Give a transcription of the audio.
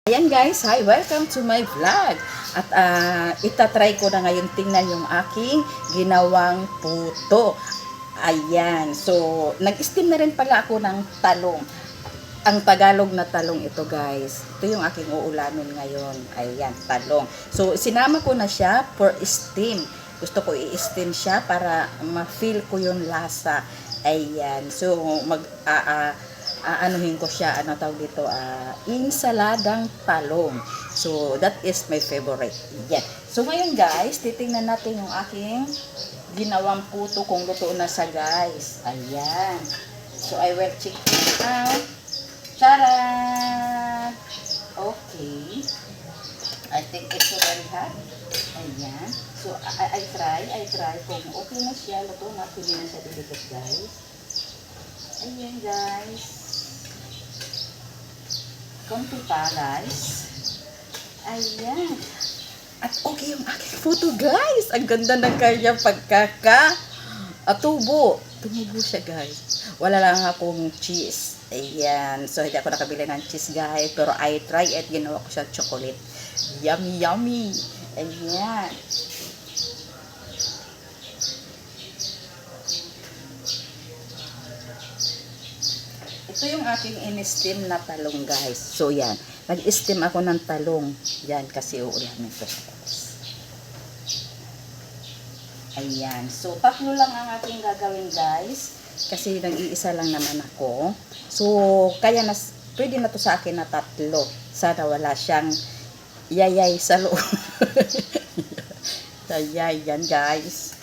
Ayan guys, hi! Welcome to my vlog. At itatry ko na ngayon tingnan yung aking ginawang puto. Ayan, so nag-steam na rin pala ako ng talong. Ang Tagalog na talong ito guys. Ito yung aking uulamin ngayon. Ayan, talong. So sinama ko na siya for steam. Gusto ko i-steam siya para ma-feel ko yung lasa. Ayan, so aanuhin ko siya, ano tawag dito, insaladang talong. So, that is my favorite. Yan. So, ngayon guys, titingnan natin yung aking ginawang puto kung luto na sa guys. Ayan. So, I will check it out. Charan! Okay. I think it's already hot. Ayan. So, I try kung okay na siya, luto na, pili na siya dito guys. Ayan guys. Konti pa guys. Ayan. At okay yung aking photo guys. Ang ganda ng kanyang pagkaka-tubo. Tumubo siya guys. Wala lang akong cheese. Ayan. So hindi ako nakabili ng cheese guys. Pero I try it. Ginawa ko siya chocolate. Yummy yummy. Ayan. Ito yung aking in-steam na talong guys. So yan, nag-steam ako ng talong. Yan, kasi uulamin ko siya guys. Ayan, so tatlo lang ang aking gagawin guys. Kasi nag-iisa lang naman ako. So, kaya pwede na to sa akin na tatlo. Sana wala siyang yayay sa loob. Yayay, yan guys.